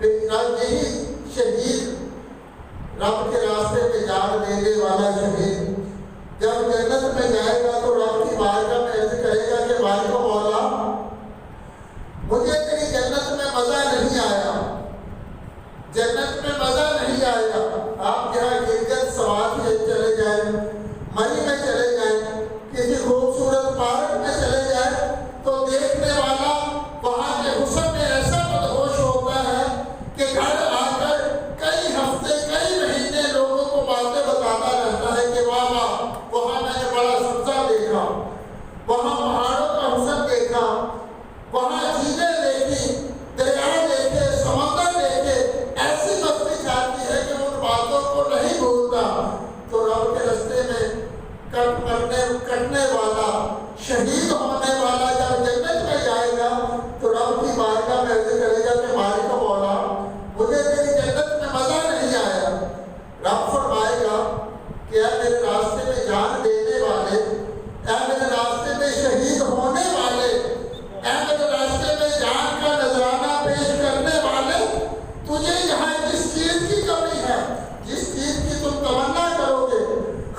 یہی شہید رب کے راستے میں جان دینے والا شہید جب جنت میں جائے گا تو رب کی بارگاہ میں عرض کرے گا کہ مالک و مولا مجھے تیری جنت میں مزہ نہیں آیا، جنت میں مزہ نہیں آیا۔ آپ یہاں گلگت سوات میں چلے جائیں، مری میں چلے جائیں، کسی خوبصورت پارک میں چلے جائیں تو دیکھنے والا وہاں کے حسن میں ایسا مدہوش ہوتا ہے کہ گھر آ کر کئی ہفتے کئی مہینے لوگوں کو باتیں بتاتا رہتا ہے کہ واہ واہ وہاں میں نے بڑا سبزہ دیکھا، وہاں پہاڑوں کا حسن دیکھا، وہاں جھیلیں دیکھی، دریا دیکھے، سمندر دیکھے، ایسی مستی چاہتی ہے کہ ان باتوں کو نہیں بھولتا۔ تو رب کے راستے میں کٹنے والا شہید ہونے والا جب جنت میں جائے گا تو رب کی بارگاہ میں عرض کرے گا کہ مالک و مولا مجھے تیری جنت میں مزہ نہیں آیا۔ رب فرمائے گا کہ اے میرے راستے میں جان دینے والے، اے میرے راستے میں شہید ہونے والے، اے میرے راستے میں جان کا نذرانہ پیش کرنے والے، تجھے یہاں جس چیز کی کمی ہے، جس چیز کی تم تمنا کرو گے،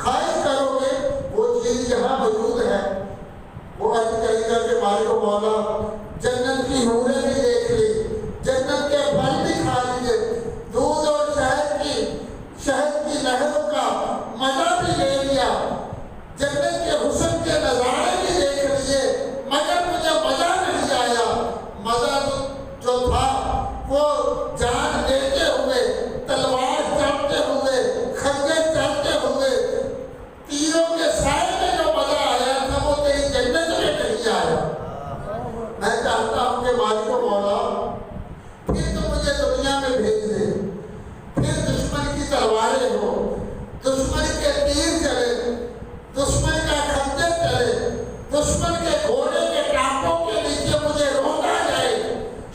خواہش کرو گے، وہ چیز یہاں موجود ہے۔ وہ عرض کرے گا کہ مالک و مولا جنت کی حوریں بھی دیکھ لی، جنت کے پھل بھی کھا لیے، دودھ اور شہد کی نہروں کا مزہ بھی لے لیا، جنت کے حسن کے نظارے بھی دیکھ لیے، مگر مجھے مزہ نہیں آیا۔ مزہ جو تھا وہ جان دیتے ہوئے، تلوار چلتے ہوئے، خنجر چلتے ہوئے، تیروں کے سائے میں جو مزہ آیا تھا وہ تیری جنت میں نہیں آیا۔ میں چاہتا ہوں کہ مالک و مولا پھر تو مجھے دنیا میں بھیج دے، پھر دشمن کی تلواریں ہو، دشمن کے تیر چلے، دشمن کا خنجر چلے، دشمن کے گھوڑے کے ٹانپوں کے نیچے مجھے روندا جائے،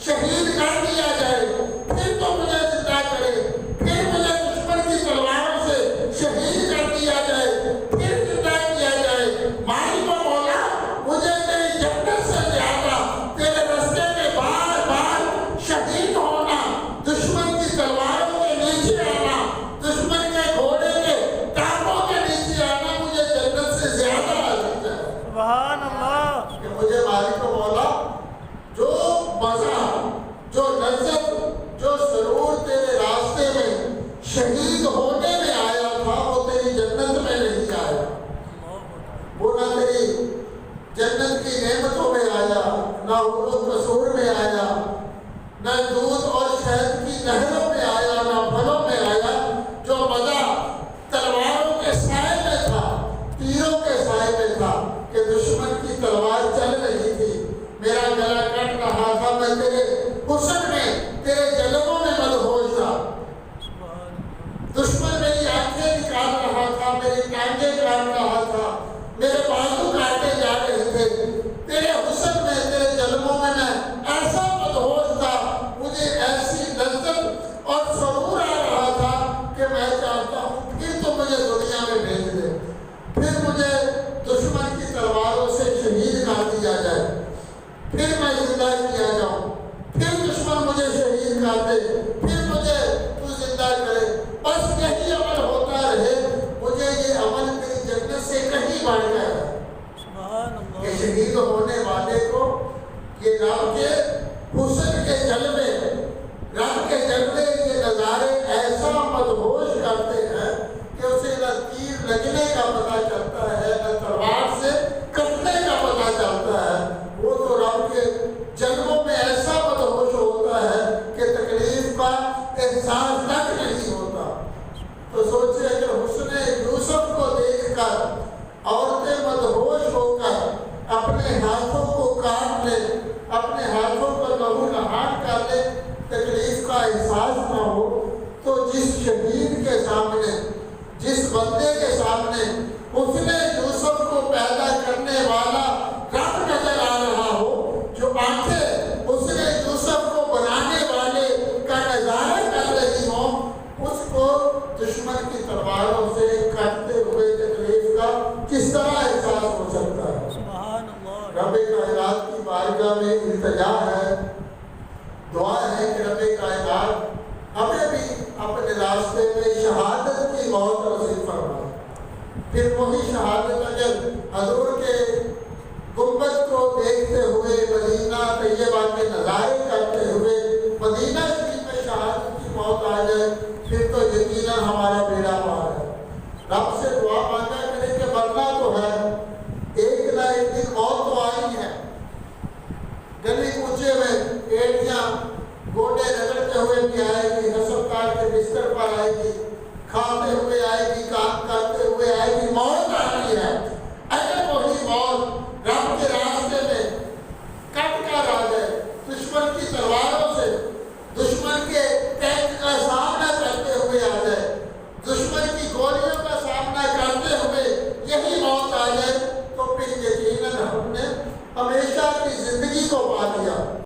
شہید کر دیا جائے، پھر تو مجھے زندہ کرے، پھر مجھے دشمن کی تلواروں سے شہید کر دیا جائے، پھر زندہ کیا جائے۔ مالک و مولا مجھے تیری جنت سے زیادہ تیرے راستے میں بار بار شہید ہونا، دشمن کی تلواروں کے نیچے آنا، دشمن کے گھوڑے کے ٹانپوں کے نیچے آنا مجھے جنت سے زیادہ عزیز ہے۔ سبحان اللہ۔ کہ مجھے مالک و مولا جو مزہ، جو لذت، جو سرور تیرے راستے میں شہید ہونے میں آیا تھا وہ تیری جنت میں نہیں آیا، وہ نہ تیری جنت کی نعمتوں میں آیا، نہ حور و قصور میں آیا، نہ دودھ اور شہد کی نہروں میں آیا، نہ پھلوں میں آیا۔ جو مزہ تلواروں کے سائے میں تھا، تیروں کے سائے میں تھا کہ دشمن کی تلوار چل رہی تھی، میرا گلا کٹ رہا تھا، میں تیرے حسن میں، تیرے جلووں میں مدہوش تھا، دشمن میری آنکھیں نکال رہا تھا، میری ٹانگیں کاٹ رہا تھا، میرے بازو کاٹے جا رہے تھے، تیرے حسن میں، تیرے جلووں میں میں ایسا مدہوش تھا، مجھے ایسی لذت اور سرور آ رہا تھا کہ میں چاہتا ہوں پھر تو مجھے دنیا میں بھیج دے، پھر مجھے دشمن کی تلواروں سے شہید کر دیا جائے، پھر میں زندہ کیا جاؤں، پھر دشمن مجھے شہید کر دے، پھر مجھے تو زندہ کرے، بس یہی عمل ہوتا رہے، مجھے یہ عمل میری جنت سے کہیں بڑھ گیا ہے کہ شہید ہونے والے کو یہ رب کے حسن کے جلوے، رب کے جلوے کے نظارے ایسا مدہوش کرتے ہیں کہ اسے نہ تیر لگنے کا پتہ چلتا ہے، نہ تلوار سے کٹنے کا پتہ چلتا ہے، وہ تو رب کے جلووں میں ایسا مدہوش ہوتا ہے کہ تکلیف کا احساس تک نہیں ہوتا۔ تو سوچے اگر حسن یوسف کو دیکھ کر عورتیں مدہوش ہو کر اپنے ہاتھوں کو کاٹ لے، اپنے ہاتھوں پر لہو لہان کر لے، تکلیف کا احساس نہ ہو، تو جس شہید کے سامنے، جس بندے کے سامنے حسن یوسف کو پیدا کرنے والا رب نظر آ رہا ہو، جو آنکھیں حسن یوسف کو بنانے والے کا نظارہ کر رہی ہوں، اس کو دشمن کی تلواروں سے کٹتے ہوئے تکلیف کا کس طرح احساس ہو سکتا ہے؟ سبحان اللہ۔ رب کائنات کی بارگاہ میں التجا ہے، دعا ہے کہ رب کائنات پھر وہی شہادت اجل حضور کے گنبد کو دیکھتے ہوئے مدینہ طیبہ کے نظارے کرتے ہوئے مدینہ شریف میں شہادت کی موت آ جائے پھر تو یقیناً ہمارا بیڑا پار ہے۔ رب سے دعا مانگا کرے کہ مرنا تو ہے، ایک نہ ایک دن موت تو آئی ہے۔ گلی کوچے میں ایڑیاں گوڈے رگڑتے ہوئے بھی آئے گی، ہسپتال کے بستر پر آئے گی، کھاتے